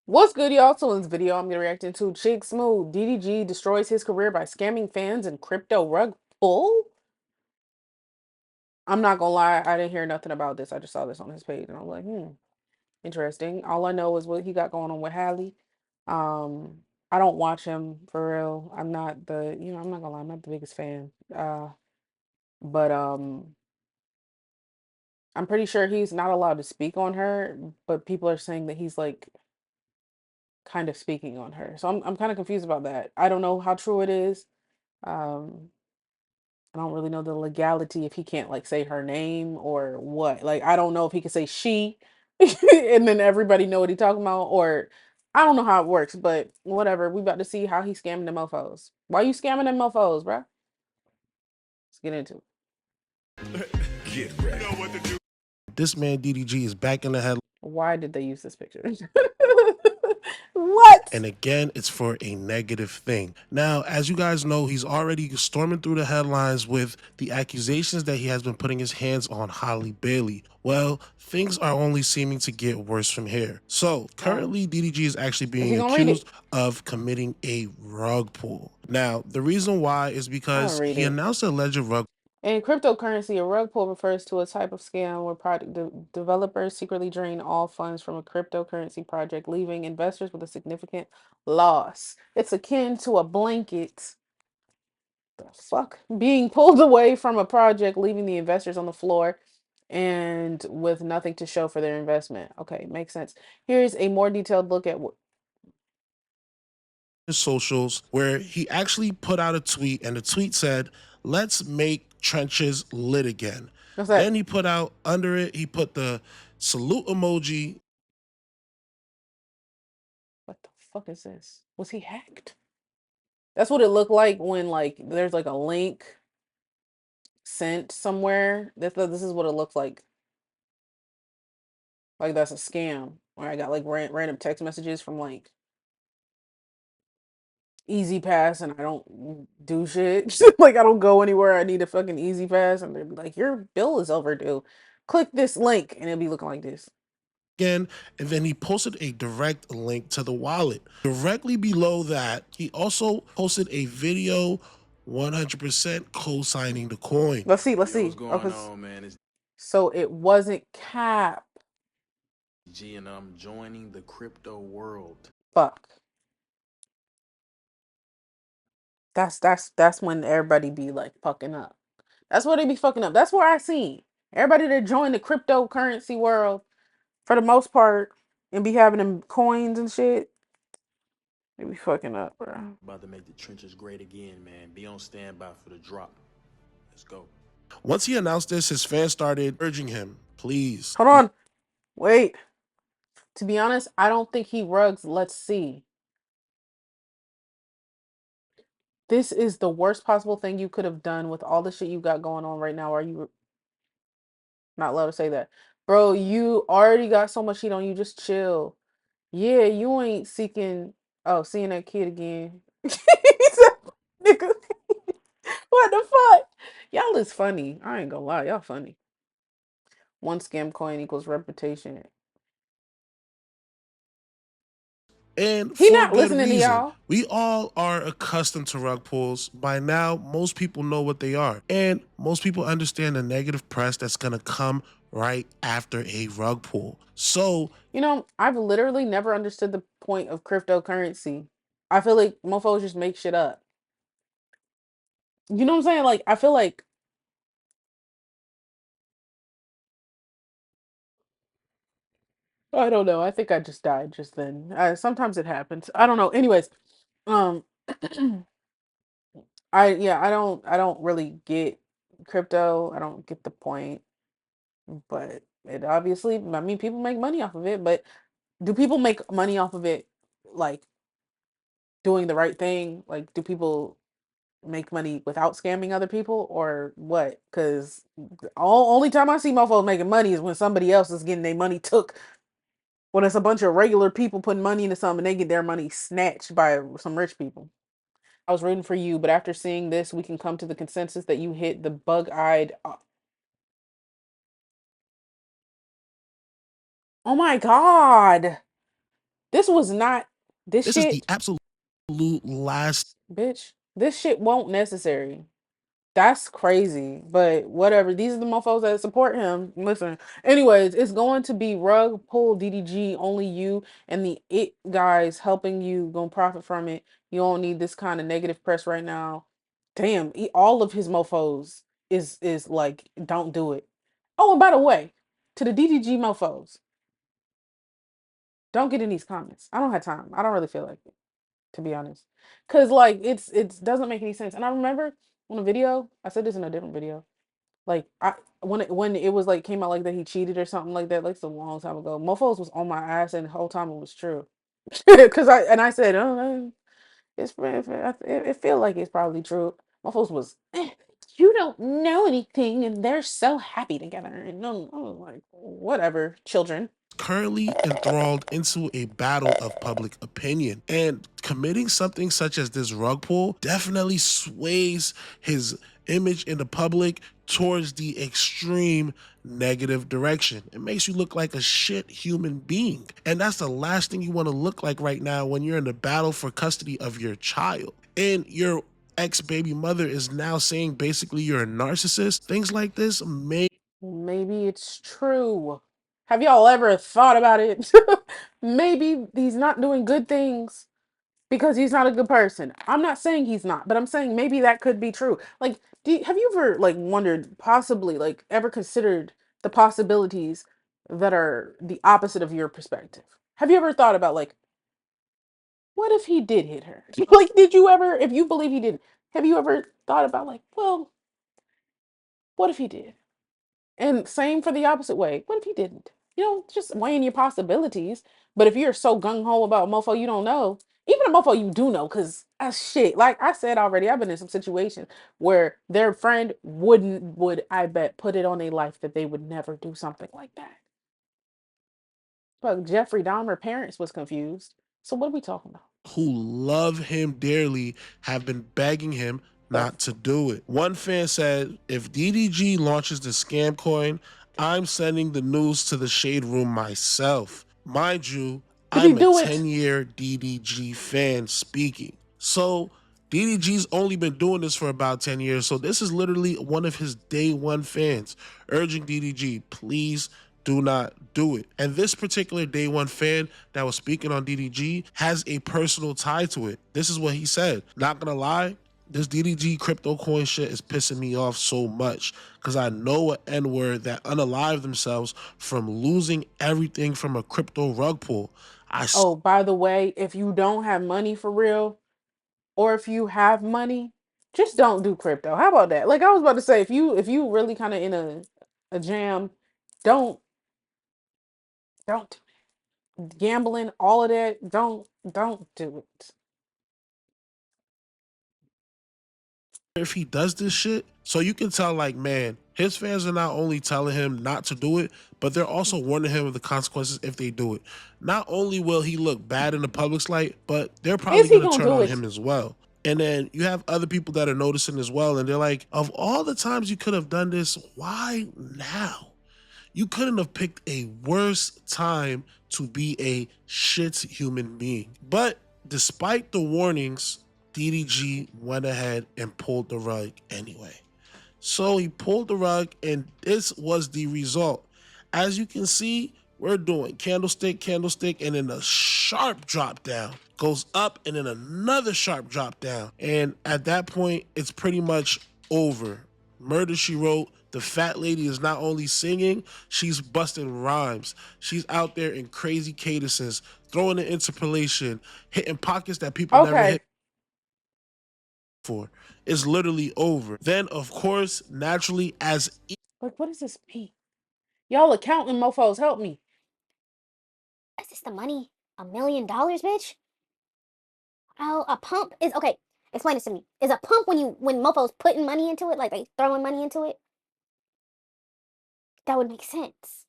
What's good, y'all? So in this video, I'm gonna react into Chick Smooth. DDG destroys his career by scamming fans and crypto rug pull. I'm not gonna lie, I didn't hear nothing about this. I just saw this on his page, and I'm like, interesting. All I know is what he got going on with Hallie. Um, I don't watch him for real. I'm not the, I'm not gonna lie, I'm not the biggest fan. But I'm pretty sure he's not allowed to speak on her, but people are saying that he's like kind of speaking on her. So I'm kind of confused about that. I don't know how true it is. Um, I don't really know the legality if he can't like say her name or what. Like I don't know if he could say she and then everybody know what he talking about, or I don't know how it works, but whatever. We about to see how he scamming the mofos. Why you scamming them mofos, bruh? Let's get into it. Get ready. You know what to do. This man DDG is back in the headline. Why did they use this picture? What? And again, it's for a negative thing. Now, as you guys know, he's already storming through the headlines with the accusations that he has been putting his hands on Holly Bailey. Well, things are only seeming to get worse from here. So currently, DDG is actually being accused of committing a rug pull. Now, the reason why is because he announced an alleged rug. In cryptocurrency, a rug pull refers to a type of scam where product developers secretly drain all funds from a cryptocurrency project, leaving investors with a significant loss. It's akin to a blanket. The fuck? Being pulled away from a project, leaving the investors on the floor and with nothing to show for their investment. Okay, makes sense. Here's a more detailed look at what his socials, where he actually put out a tweet, and the tweet said, "Let's make trenches lit again." Then he put out under it, he put the salute emoji. What the fuck is this? Was he hacked? That's what it looked like when like there's like a link sent somewhere. This is what it looks like. Like that's a scam. Where I got like random text messages from like Easy Pass, and I don't do shit. Like I don't go anywhere. I need a fucking Easy Pass, and they're like, your bill is overdue. Click this link, and it'll be looking like this. Again, and then he posted a direct link to the wallet. Directly below that, he also posted a video 100% co-signing the coin. Let's see. What's going on, man? So it wasn't cap. And I'm joining the crypto world. Fuck. That's when everybody be like fucking up. That's where they be fucking up. That's where I see everybody that join the cryptocurrency world for the most part and be having them coins and shit. They be fucking up, bro. About to make the trenches great again, man. Be on standby for the drop. Let's go. Once he announced this, his fans started urging him, please. Hold on. Wait. To be honest, I don't think he rugs. Let's see. This is the worst possible thing you could have done with all the shit you got going on right now. Are you not allowed to say that? Bro, you already got so much heat on you. Just chill. Yeah, you ain't seeking. Oh, seeing that kid again. Nigga. What the fuck? Y'all is funny. I ain't gonna lie. Y'all funny. One scam coin equals reputation. And he not listening to y'all. We all are accustomed to rug pulls. By now, most people know what they are. And most people understand the negative press that's gonna come right after a rug pull. So, I've literally never understood the point of cryptocurrency. I feel like mofos just make shit up. You know what I'm saying? Like, I feel like I don't know. I think I just died just then. Sometimes it happens. I don't know. Anyways, um I don't really get crypto. I don't get the point. But it obviously, I mean, people make money off of it, but do people make money off of it like doing the right thing? Like do people make money without scamming other people or what? Because only time I see mofos making money is when somebody else is getting their money took. When it's a bunch of regular people putting money into something and they get their money snatched by some rich people. I was rooting for you, but after seeing this, we can come to the consensus that you hit the bug-eyed Oh my God. This was not this This is the shit, absolute last. bitch. This shit won't necessary. That's crazy, but whatever. These are the mofos that support him. Listen, anyways, it's going to be rug pull DDG. Only you and the it guys helping you gonna profit from it. You don't need this kind of negative press right now. Damn, all of his mofos is like, don't do it. Oh, and by the way, to the DDG mofos, don't get in these comments. I don't have time. I don't really feel like it, to be honest, because like it's doesn't make any sense. And I remember on a video, I said this in a different video. Like I when it was like came out like that he cheated or something like that, like it's a long time ago. Mofos was on my ass and the whole time it was true. Cause I said, oh, it feel like it's probably true. Mofos was you don't know anything and they're so happy together. And I was like, whatever, children. Currently enthralled into a battle of public opinion. And committing something such as this rug pull definitely sways his image in the public towards the extreme negative direction. It makes you look like a shit human being. And that's the last thing you want to look like right now when you're in the battle for custody of your child. And your ex-baby mother is now saying basically you're a narcissist. Things like this make Maybe it's true. Have y'all ever thought about it? Maybe he's not doing good things because he's not a good person. I'm not saying he's not, but I'm saying maybe that could be true. Like, have you ever like wondered, possibly, like, ever considered the possibilities that are the opposite of your perspective? Have you ever thought about like, what if he did hit her? Like, did you ever, if you believe he didn't, have you ever thought about like, well, what if he did? And same for the opposite way. What if he didn't? You know, just weighing your possibilities. But if you're so gung ho about a mofo you don't know, even a mofo you do know, because shit, like I said already, I've been in some situations where their friend would I bet put it on their life that they would never do something like that. But Jeffrey Dahmer parents was confused. So what are we talking about? who love him dearly have been begging him The not to do it. One fan said, if DDG launches the scam coin, I'm sending the news to the Shade Room myself. Mind you, did he I'm a do it? 10-year DDG fan speaking. So DDG's only been doing this for about 10 years. So this is literally one of his day one fans urging DDG, please do not do it. And this particular day one fan that was speaking on DDG has a personal tie to it. This is what he said. Not gonna lie, this DDG crypto coin shit is pissing me off so much because I know an N-word that unalive themselves from losing everything from a crypto rug pull. I Oh, by the way, if you don't have money for real, or if you have money, just don't do crypto. How about that? Like I was about to say, if you really kind of in a jam, don't don't do it. Gambling, all of that, don't do it. if he does this shit. So you can tell, like, man, his fans are not only telling him not to do it, but they're also warning him of the consequences if they do it. Not only will he look bad in the public's light, but they're Is probably he going to gonna turn do on it? him as well. And then you have other people that are noticing as well, and they're like, of all the times you could have done this, why now? You couldn't have picked a worse time to be a shit human being. But despite the warnings, DDG went ahead and pulled the rug anyway. So he pulled the rug, and this was the result. As you can see, we're doing candlestick, candlestick, and then a sharp drop down. Goes up, and then another sharp drop down. And at that point, it's pretty much over. Murder, She Wrote. The fat lady is not only singing, she's busting rhymes. She's out there in crazy cadences, throwing an interpolation, hitting pockets that people never hit Okay. for. It's literally over. Then, of course, naturally, as Like what is this P? Y'all accounting mofos, help me. Is this the money? $1 million, bitch? Oh, a pump is okay. Explain this to me. Is a pump when mofos putting money into it, like they throwing money into it? That would make sense.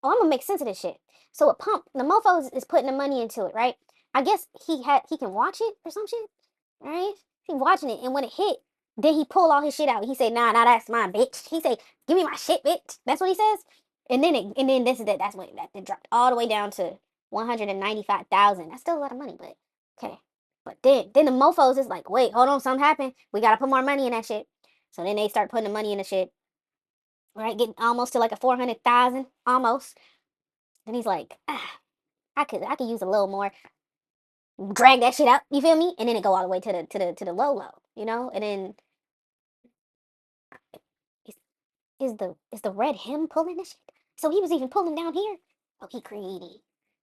Oh, I'm gonna make sense of this shit. So a pump, the mofos is putting the money into it, right? I guess he can watch it or some shit, right? He watching it, and when it hit, then he pull all his shit out. He say, nah, that's mine, bitch. He say, give me my shit, bitch. That's what he says. And then that's when it dropped all the way down to 195,000. That's still a lot of money, but okay. But then the mofos is like, wait, hold on, something happened. We gotta put more money in that shit. So then they start putting the money in the shit, right? Getting almost to like a 400,000, almost. Then he's like, I could use a little more. Drag that shit out, you feel me? And then it go all the way to the low, you know? And then is is the red him pulling this shit? So he was even pulling down here? Oh, he greedy.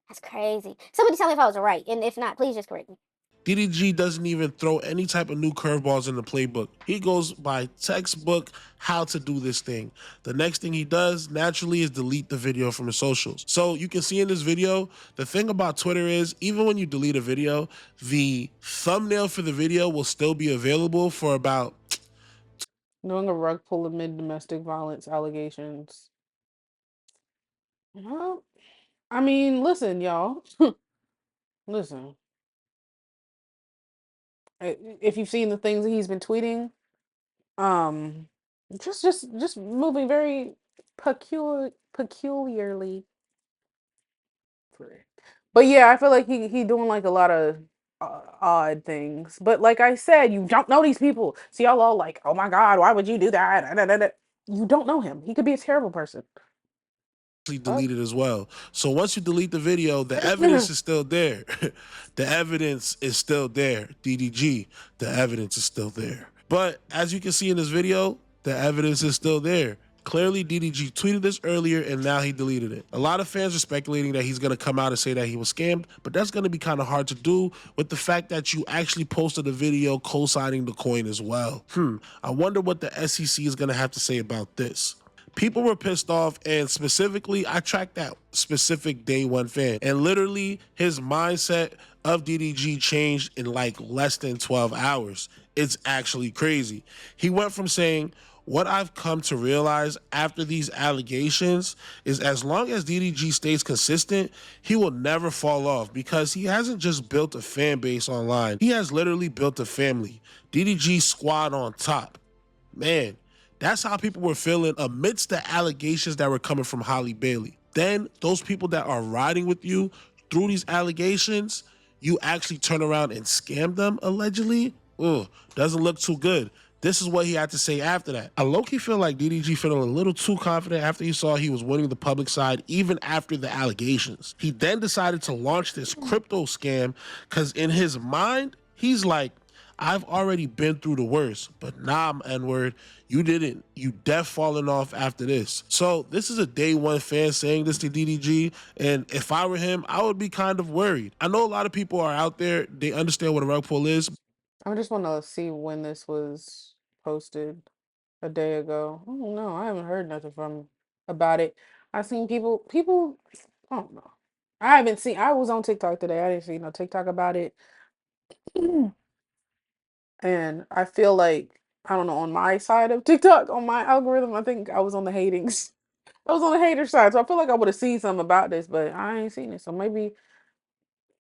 That's crazy. Somebody tell me if I was right, and if not, please just correct me. DDG doesn't even throw any type of new curveballs in the playbook. He goes by textbook how to do this thing. The next thing he does naturally is delete the video from his socials. So you can see in this video, the thing about Twitter is even when you delete a video, the thumbnail for the video will still be available for about Doing a rug pull amid domestic violence allegations. Well, I mean, listen, y'all. Listen. If you've seen the things that he's been tweeting, um, just moving very peculiarly. But yeah, I feel like he doing like a lot of odd things. But like I said, you don't know these people. So y'all all like, oh my god, why would you do that? Da, da, da, da. You don't know him. He could be a terrible person. Fuck. deleted as well. So once you delete the video, the evidence is still there. The evidence is still there. DDG, the evidence is still there. But as you can see in this video, the evidence is still there. Clearly, DDG tweeted this earlier and now he deleted it. A lot of fans are speculating that he's going to come out and say that he was scammed, but that's going to be kind of hard to do with the fact that you actually posted a video co-signing the coin as well. I wonder what the SEC is going to have to say about this. People were pissed off, and specifically, I tracked that specific day one fan, and literally his mindset of DDG changed in like less than 12 hours. It's actually crazy. He went from saying, what I've come to realize after these allegations is as long as DDG stays consistent, he will never fall off because he hasn't just built a fan base online. He has literally built a family. DDG squad on top. Man, that's how people were feeling amidst the allegations that were coming from Holly Bailey. Then those people that are riding with you through these allegations, you actually turn around and scam them allegedly. Ugh, doesn't look too good. This is what he had to say after that. I low-key feel like DDG feeling a little too confident after he saw he was winning the public side even after the allegations. He then decided to launch this crypto scam because in his mind, he's like, I've already been through the worst, but nah, N-word, you didn't. You def falling off after this. So this is a day one fan saying this to DDG, and if I were him, I would be kind of worried. I know a lot of people are out there, they understand what a rug pull is. I just want to see when this was posted a day ago. I don't know. I haven't heard nothing from about it. I seen people. I don't know. I haven't seen. I was on TikTok today. I didn't see no TikTok about it. And I feel like I don't know on my side of TikTok on my algorithm. I think I was on the hatings. I was on the hater side, so I feel like I would have seen something about this, but I ain't seen it. So maybe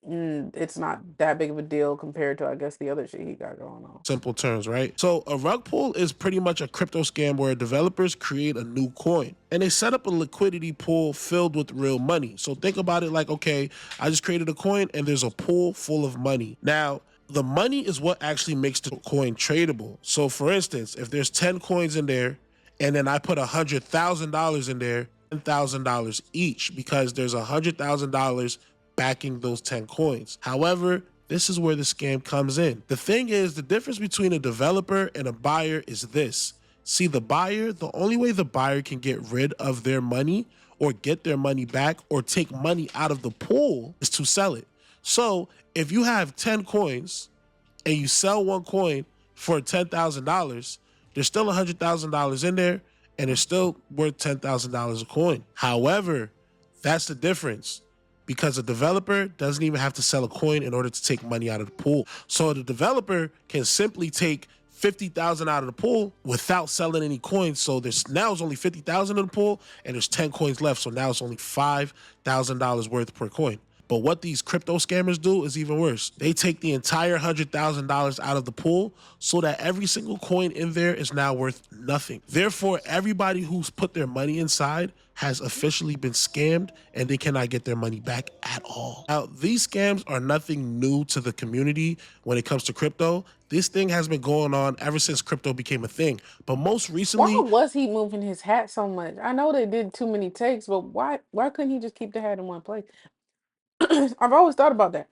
it's not that big of a deal compared to I guess the other shit he got going on. Simple terms, right? So a rug pull is pretty much a crypto scam where developers create a new coin and they set up a liquidity pool filled with real money. So think about it like, okay, I just created a coin and there's a pool full of money. Now, the money is what actually makes the coin tradable. So for instance, if there's 10 coins in there and then I put $100,000 in there, $10,000 each because there's $100,000 backing those 10 coins. However, this is where the scam comes in. The thing is, the difference between a developer and a buyer is this. See, the buyer, the only way the buyer can get rid of their money or get their money back or take money out of the pool is to sell it. So if you have 10 coins and you sell one coin for $10,000, there's still $100,000 in there and it's still worth $10,000 a coin. However, that's the difference because a developer doesn't even have to sell a coin in order to take money out of the pool. So the developer can simply take 50,000 out of the pool without selling any coins. So there's now it's only 50,000 in the pool and there's 10 coins left. So now it's only $5,000 worth per coin. But what these crypto scammers do is even worse. They take the entire $100,000 out of the pool so that every single coin in there is now worth nothing. Therefore, everybody who's put their money inside has officially been scammed and they cannot get their money back at all. Now, these scams are nothing new to the community when it comes to crypto. This thing has been going on ever since crypto became a thing. But most Why recently, was he moving his hat so much? I know they did too many takes, but why couldn't he just keep the hat in one place? I've always thought about that.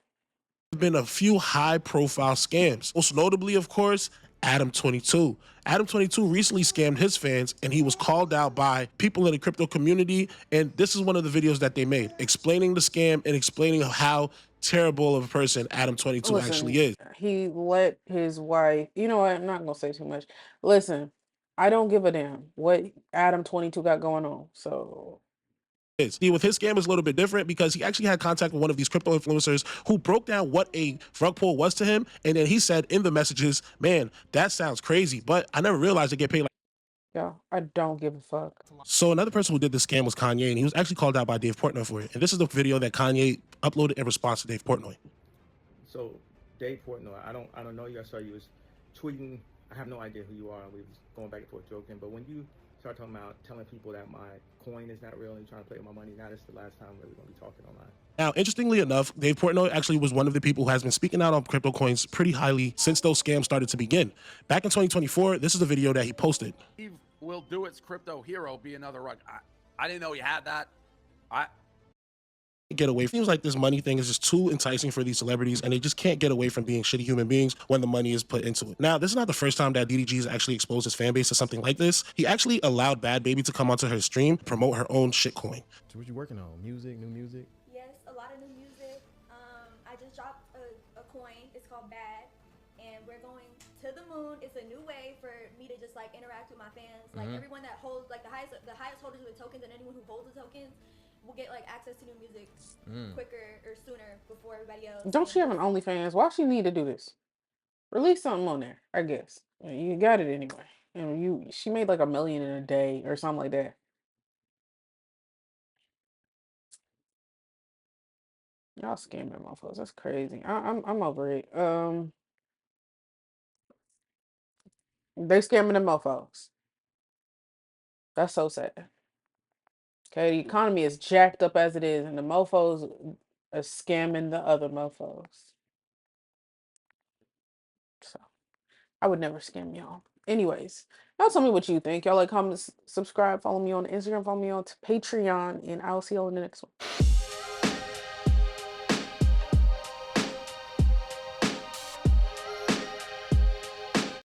been a few high profile scams. Most notably, of course, Adam 22. Adam 22 recently scammed his fans and he was called out by people in the crypto community. And this is one of the videos that they made explaining the scam and explaining how terrible of a person Adam 22 actually Listen, is. he let his wife, you know what, I'm not gonna say too much. Listen, I don't give a damn what Adam 22 got going on. So See, with his scam is a little bit different because he actually had contact with one of these crypto influencers who broke down what a rug pull was to him. And then he said in the messages, man, that sounds crazy, but I never realized they get paid like. yeah, I don't give a fuck. So another person who did this scam was Kanye, and he was actually called out by Dave Portnoy for it. And this is the video that Kanye uploaded in response to Dave Portnoy. So, Dave Portnoy, I don't know you. I saw you was tweeting. I have no idea who you are. We was going back and forth joking. But when you start talking about telling people that my coin is not real and you're trying to play with my money, now this is the last time we're gonna be talking online. Now, interestingly enough, Dave Portnoy actually was one of the people who has been speaking out on crypto coins pretty highly since those scams started to begin. Back in 2024, this is the video that he posted. Steve will do its crypto hero be another rug. I didn't know he had that. Get away. Seems like this money thing is just too enticing for these celebrities and they just can't get away from being shitty human beings when the money is put into it. Now, this is not the first time that DDG has actually exposed his fan base to something like this. He actually allowed Bad Baby to come onto her stream, promote her own shitcoin. So what you working on? Music, new music? Yes, a lot of new music. I just dropped a coin. It's called Bad, and we're going to the moon. It's a new way for me to just like interact with my fans. Like everyone that holds, like the highest holders of the tokens, and anyone who holds the tokens will get like access to new music quicker or sooner before everybody else. Don't she have an OnlyFans? Why she need to do this? Release something on there, I guess. You got it anyway. And she made like $1 million in a day or something like that. Y'all scamming motherfuckers. That's crazy. I'm over it. They scamming the motherfuckers. That's so sad. Okay, the economy is jacked up as it is, and the mofos are scamming the other mofos. So I would never scam y'all. Anyways, y'all tell me what you think. Y'all like, comment, subscribe, follow me on Instagram, follow me on Patreon, and I'll see y'all in the next one.